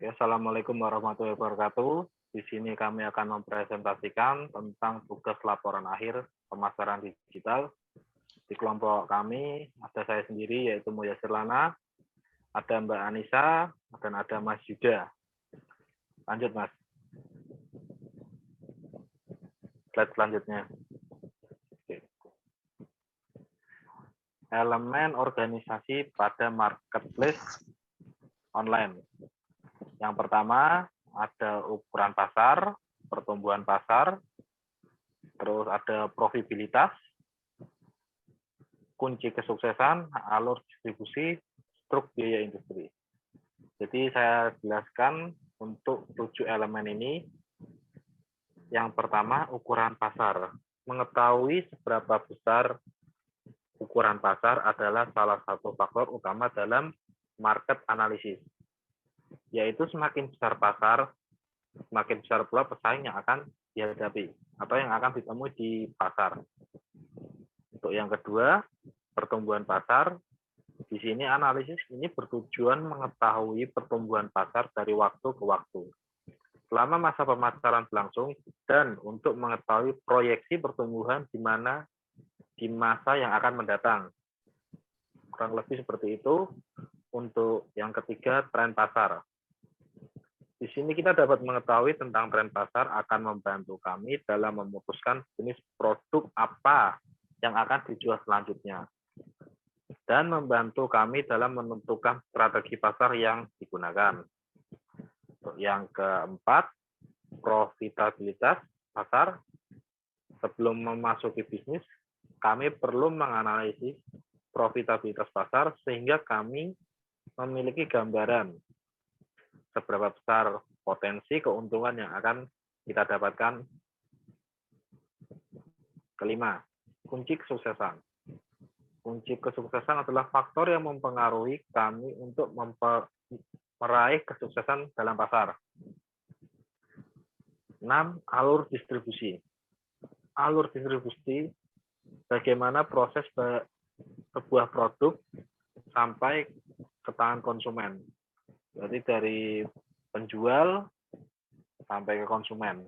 Oke, Assalamualaikum warahmatullahi wabarakatuh. Di sini kami akan mempresentasikan tentang tugas laporan akhir pemasaran digital. Di kelompok kami ada saya sendiri yaitu Muyassir Lana, ada Mbak Anissa, dan ada Mas Yuda. Lanjut Mas. Slide selanjutnya. Oke. Elemen organisasi pada marketplace online. Yang pertama ada ukuran pasar, pertumbuhan pasar, terus ada profitabilitas, kunci kesuksesan, alur distribusi, struk biaya industri. Jadi saya jelaskan untuk 7 elemen ini. Yang pertama ukuran pasar. Mengetahui seberapa besar ukuran pasar adalah salah satu faktor utama dalam market analysis. Yaitu semakin besar pasar, semakin besar pula pesaing yang akan dihadapi atau yang akan ditemui di pasar. Untuk yang kedua, pertumbuhan pasar. Di sini analisis ini bertujuan mengetahui pertumbuhan pasar dari waktu ke waktu selama masa pemasaran berlangsung dan untuk mengetahui proyeksi pertumbuhan di masa yang akan mendatang. Kurang lebih seperti itu. Untuk yang ketiga, tren pasar. Di sini kita dapat mengetahui tentang tren pasar akan membantu kami dalam memutuskan jenis produk apa yang akan dijual selanjutnya. Dan membantu kami dalam menentukan strategi pasar yang digunakan. Yang keempat, profitabilitas pasar. Sebelum memasuki bisnis, kami perlu menganalisis profitabilitas pasar sehingga kami memiliki gambaran seberapa besar potensi keuntungan yang akan kita dapatkan. Kelima, kunci kesuksesan. Kunci kesuksesan adalah faktor yang mempengaruhi kami untuk meraih kesuksesan dalam pasar. 6. Alur distribusi. Alur distribusi, bagaimana proses sebuah produk sampai ke tangan konsumen. Jadi dari penjual sampai ke konsumen.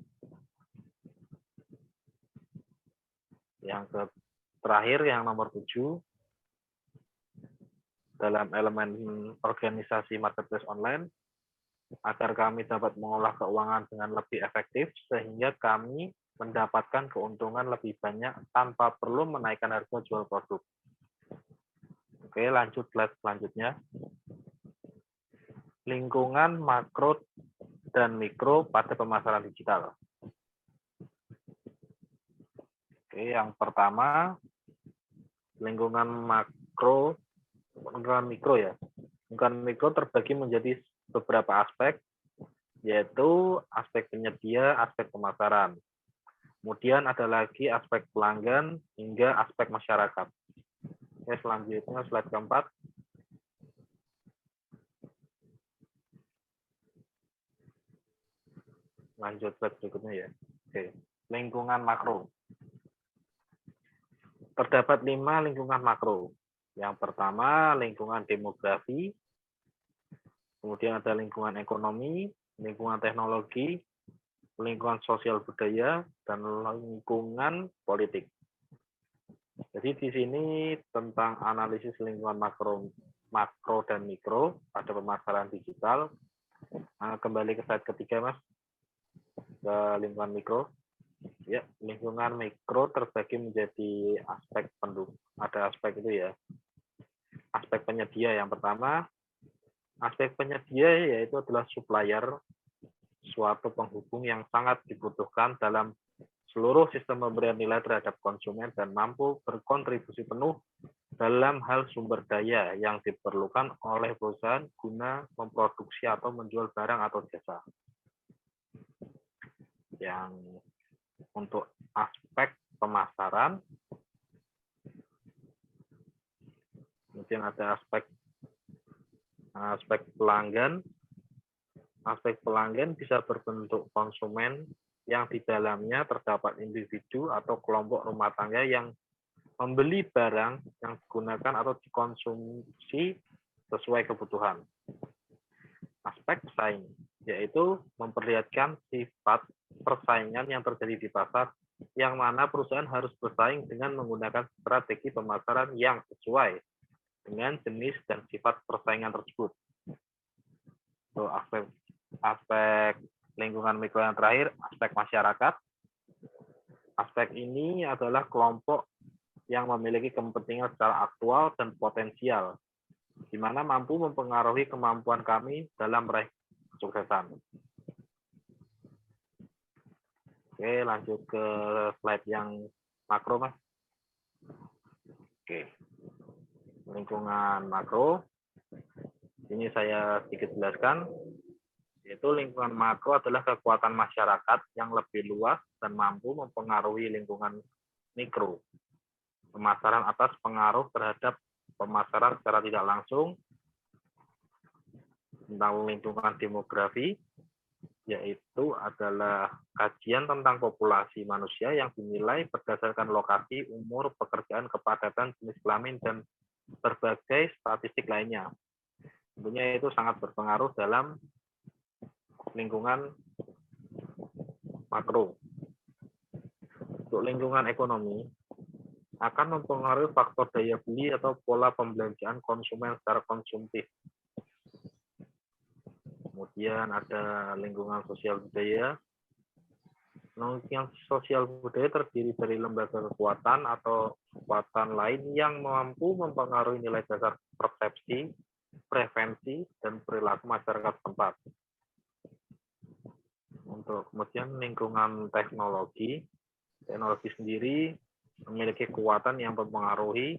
Yang terakhir, yang nomor 7, dalam elemen organisasi marketplace online, agar kami dapat mengolah keuangan dengan lebih efektif, sehingga kami mendapatkan keuntungan lebih banyak tanpa perlu menaikkan harga jual produk. Oke, lanjut slide selanjutnya. Lingkungan makro dan mikro pada pemasaran digital. Oke, yang pertama, lingkungan makro, lingkungan mikro ya. Lingkungan mikro terbagi menjadi beberapa aspek, yaitu aspek penyedia, aspek pemasaran. Kemudian ada lagi aspek pelanggan hingga aspek masyarakat. Oke, selanjutnya slide keempat. Lanjut slide berikutnya ya. Oke, lingkungan makro. Terdapat 5 lingkungan makro. Yang pertama, lingkungan demografi. Kemudian ada lingkungan ekonomi, lingkungan teknologi, lingkungan sosial budaya, dan lingkungan politik. Jadi di sini tentang analisis lingkungan makro dan mikro pada pemasaran digital. Kembali ke slide ketiga, Mas. Ke lingkungan mikro. Ya, lingkungan mikro terbagi menjadi aspek pendukung. Ada aspek itu ya. Aspek penyedia yang pertama. Aspek penyedia yaitu adalah supplier, suatu penghubung yang sangat dibutuhkan dalam seluruh sistem pemberian nilai terhadap konsumen dan mampu berkontribusi penuh dalam hal sumber daya yang diperlukan oleh perusahaan guna memproduksi atau menjual barang atau jasa. Yang untuk aspek pemasaran, kemudian ada aspek pelanggan. Aspek pelanggan bisa berbentuk konsumen yang di dalamnya terdapat individu atau kelompok rumah tangga yang membeli barang yang digunakan atau dikonsumsi sesuai kebutuhan. Aspek pesaing. yaitu memperlihatkan sifat persaingan yang terjadi di pasar, yang mana perusahaan harus bersaing dengan menggunakan strategi pemasaran yang sesuai dengan jenis dan sifat persaingan tersebut. So, aspek lingkungan mikro yang terakhir, aspek masyarakat. Aspek ini adalah kelompok yang memiliki kepentingan secara aktual dan potensial, di mana mampu mempengaruhi kemampuan kami dalam meraih kesuksesan. Oke, lanjut ke slide yang makro, Mas. Oke, lingkungan makro. Ini saya sedikit jelaskan, yaitu lingkungan makro adalah kekuatan masyarakat yang lebih luas dan mampu mempengaruhi lingkungan mikro. Pemasaran atas pengaruh terhadap pemasaran secara tidak langsung, tentang lingkungan demografi, yaitu adalah kajian tentang populasi manusia yang dinilai berdasarkan lokasi, umur, pekerjaan, kepadatan, jenis kelamin, dan berbagai statistik lainnya. Tentunya itu sangat berpengaruh dalam lingkungan makro. Untuk lingkungan ekonomi, akan mempengaruhi faktor daya beli atau pola pembelanjaan konsumen secara konsumtif. Kemudian ada lingkungan sosial budaya. Lingkungan sosial budaya terdiri dari lembaga kekuatan atau kekuatan lain yang mampu mempengaruhi nilai dasar persepsi, preferensi, dan perilaku masyarakat setempat. Untuk kemudian lingkungan teknologi sendiri memiliki kekuatan yang mempengaruhi.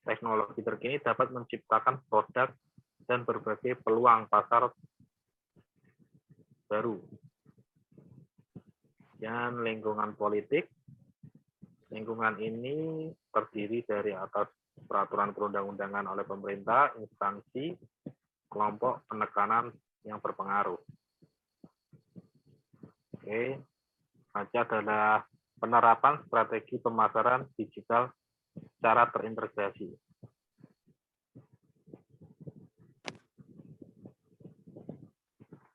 Teknologi terkini dapat menciptakan produk dan berbagai peluang pasar baru. Dan lingkungan politik, lingkungan ini terdiri dari atas peraturan perundang-undangan oleh pemerintah, instansi, kelompok penekanan yang berpengaruh. Oke, selanjutnya adalah penerapan strategi pemasaran digital secara terintegrasi.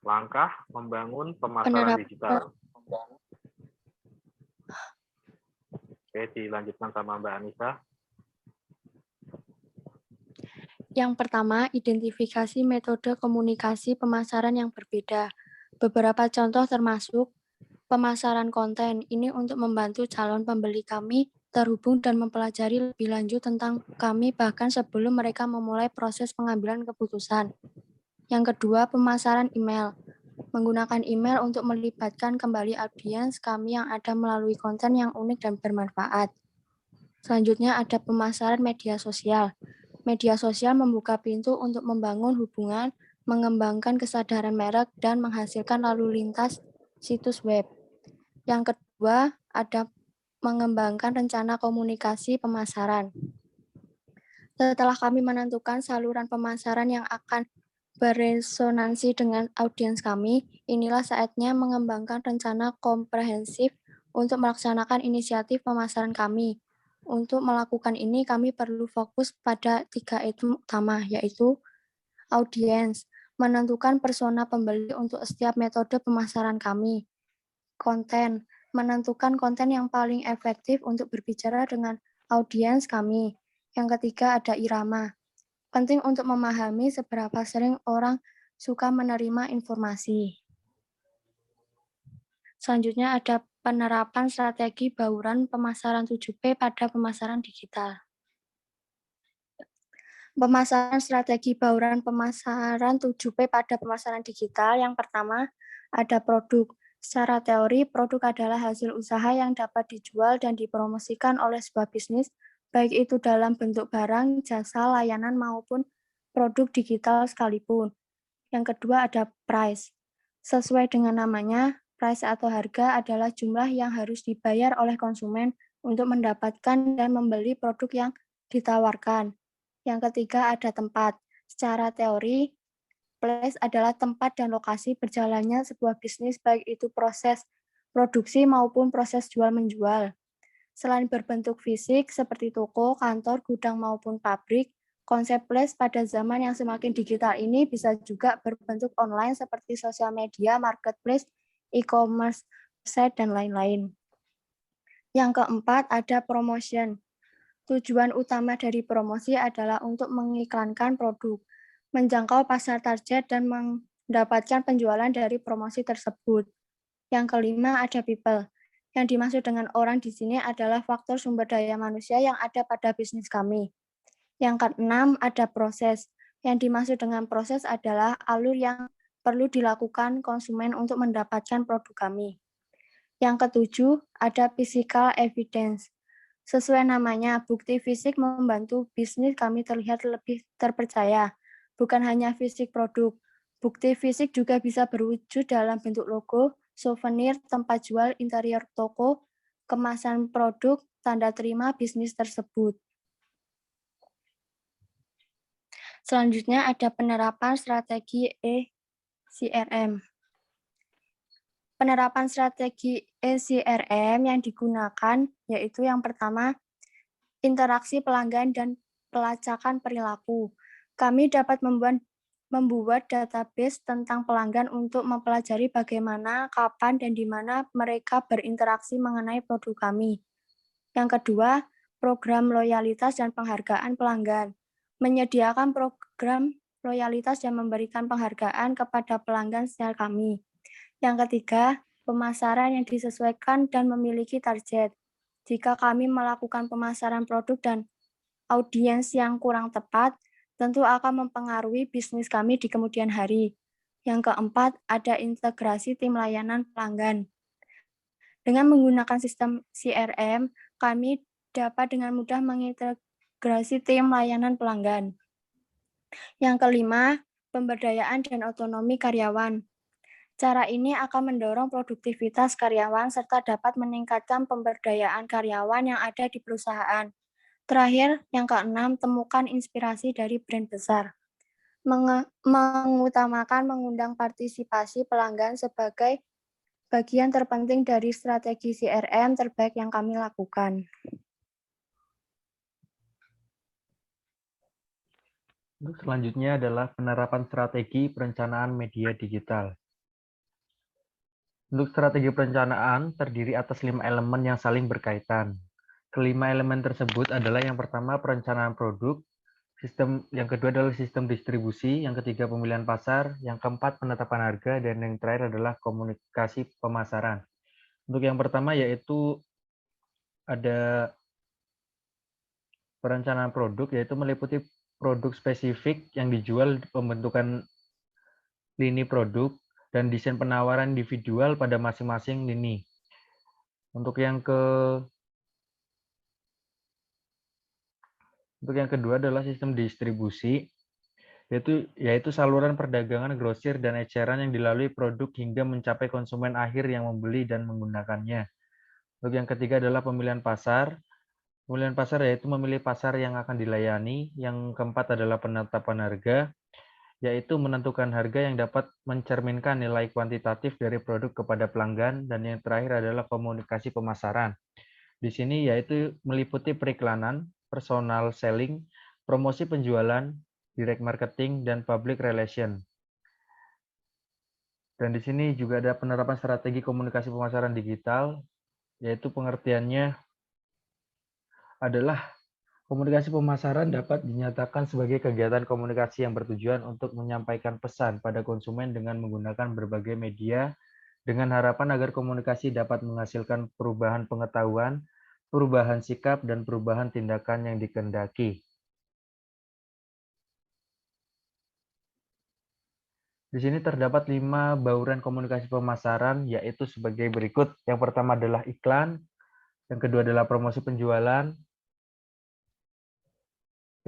Langkah membangun pemasaran digital. Oke, dilanjutkan sama Mbak Anissa. Yang pertama, identifikasi metode komunikasi pemasaran yang berbeda. Beberapa contoh termasuk pemasaran konten. Ini untuk membantu calon pembeli kami terhubung dan mempelajari lebih lanjut tentang kami bahkan sebelum mereka memulai proses pengambilan keputusan. Yang kedua, pemasaran email. Menggunakan email untuk melibatkan kembali audiens kami yang ada melalui konten yang unik dan bermanfaat. Selanjutnya ada pemasaran media sosial. Media sosial membuka pintu untuk membangun hubungan, mengembangkan kesadaran merek, dan menghasilkan lalu lintas situs web. Yang kedua, ada mengembangkan rencana komunikasi pemasaran. Setelah kami menentukan saluran pemasaran yang akan beresonansi dengan audiens kami, inilah saatnya mengembangkan rencana komprehensif untuk melaksanakan inisiatif pemasaran kami. Untuk melakukan ini, kami perlu fokus pada 3 item utama, yaitu audiens, menentukan persona pembeli untuk setiap metode pemasaran kami. Konten, menentukan konten yang paling efektif untuk berbicara dengan audiens kami. Yang ketiga ada irama. Penting untuk memahami seberapa sering orang suka menerima informasi. Selanjutnya ada penerapan strategi bauran pemasaran 7P pada pemasaran digital. Pemasaran strategi bauran pemasaran 7P pada pemasaran digital. Yang pertama, ada produk. Secara teori, produk adalah hasil usaha yang dapat dijual dan dipromosikan oleh sebuah bisnis, baik itu dalam bentuk barang, jasa, layanan, maupun produk digital sekalipun. Yang kedua ada price. Sesuai dengan namanya, price atau harga adalah jumlah yang harus dibayar oleh konsumen untuk mendapatkan dan membeli produk yang ditawarkan. Yang ketiga ada tempat. Secara teori, place adalah tempat dan lokasi berjalannya sebuah bisnis, baik itu proses produksi maupun proses jual-menjual. Selain berbentuk fisik seperti toko, kantor, gudang maupun pabrik, Konsep place pada zaman yang semakin digital ini bisa juga berbentuk online seperti sosial media, marketplace, e-commerce, website, dan lain-lain. Yang keempat, ada promotion. Tujuan utama dari promosi adalah untuk mengiklankan produk, menjangkau pasar target, dan mendapatkan penjualan dari promosi tersebut. Yang kelima, ada people. Yang dimaksud dengan orang di sini adalah faktor sumber daya manusia yang ada pada bisnis kami. Yang keenam, ada proses. Yang dimaksud dengan proses adalah alur yang perlu dilakukan konsumen untuk mendapatkan produk kami. Yang ketujuh, ada physical evidence. Sesuai namanya, bukti fisik membantu bisnis kami terlihat lebih terpercaya. Bukan hanya fisik produk, bukti fisik juga bisa berwujud dalam bentuk logo, souvenir, tempat jual, interior toko, kemasan produk, tanda terima bisnis tersebut. Selanjutnya ada penerapan strategi ECRM. Penerapan strategi ECRM yang digunakan yaitu yang pertama, interaksi pelanggan dan pelacakan perilaku. Kami dapat membuat database tentang pelanggan untuk mempelajari bagaimana, kapan, dan di mana mereka berinteraksi mengenai produk kami. Yang kedua, program loyalitas dan penghargaan pelanggan. Menyediakan program loyalitas dan memberikan penghargaan kepada pelanggan setel kami. Yang ketiga, pemasaran yang disesuaikan dan memiliki target. Jika kami melakukan pemasaran produk dan audiens yang kurang tepat, tentu akan mempengaruhi bisnis kami di kemudian hari. Yang keempat, ada integrasi tim layanan pelanggan. Dengan menggunakan sistem CRM, kami dapat dengan mudah mengintegrasi tim layanan pelanggan. Yang kelima, pemberdayaan dan otonomi karyawan. Cara ini akan mendorong produktivitas karyawan serta dapat meningkatkan pemberdayaan karyawan yang ada di perusahaan. Terakhir, yang keenam, temukan inspirasi dari brand besar. Mengutamakan mengundang partisipasi pelanggan sebagai bagian terpenting dari strategi CRM terbaik yang kami lakukan. Untuk selanjutnya adalah penerapan strategi perencanaan media digital. Untuk strategi perencanaan terdiri atas 5 elemen yang saling berkaitan. Kelima elemen tersebut adalah yang pertama perencanaan produk, yang kedua adalah sistem distribusi, yang ketiga pemilihan pasar, yang keempat penetapan harga, dan yang terakhir adalah komunikasi pemasaran. Untuk yang pertama yaitu ada perencanaan produk, yaitu meliputi produk spesifik yang dijual, pembentukan lini produk, dan desain penawaran individual pada masing-masing lini. Untuk yang kedua adalah sistem distribusi, yaitu saluran perdagangan grosir dan eceran yang dilalui produk hingga mencapai konsumen akhir yang membeli dan menggunakannya. Untuk yang ketiga adalah pemilihan pasar. Pemilihan pasar yaitu memilih pasar yang akan dilayani. Yang keempat adalah penetapan harga, yaitu menentukan harga yang dapat mencerminkan nilai kuantitatif dari produk kepada pelanggan, dan yang terakhir adalah komunikasi pemasaran. Di sini yaitu meliputi periklanan, personal selling, promosi penjualan, direct marketing, dan public relation. Dan di sini juga ada penerapan strategi komunikasi pemasaran digital, yaitu pengertiannya adalah komunikasi pemasaran dapat dinyatakan sebagai kegiatan komunikasi yang bertujuan untuk menyampaikan pesan pada konsumen dengan menggunakan berbagai media dengan harapan agar komunikasi dapat menghasilkan perubahan pengetahuan, perubahan sikap, dan perubahan tindakan yang dikehendaki. Di sini terdapat 5 bauran komunikasi pemasaran, yaitu sebagai berikut. Yang pertama adalah iklan, yang kedua adalah promosi penjualan,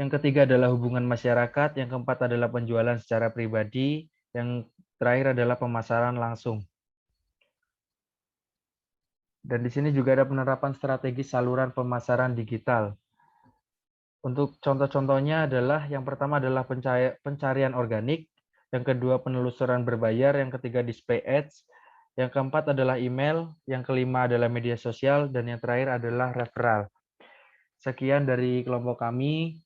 yang ketiga adalah hubungan masyarakat, yang keempat adalah penjualan secara pribadi, yang terakhir adalah pemasaran langsung. Dan di sini juga ada penerapan strategi saluran pemasaran digital. Untuk contoh-contohnya adalah yang pertama adalah pencarian organik, yang kedua penelusuran berbayar, yang ketiga display ads, yang keempat adalah email, yang kelima adalah media sosial, dan yang terakhir adalah referral. Sekian dari kelompok kami.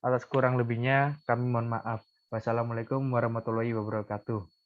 Atas kurang lebihnya kami mohon maaf. Wassalamualaikum warahmatullahi wabarakatuh.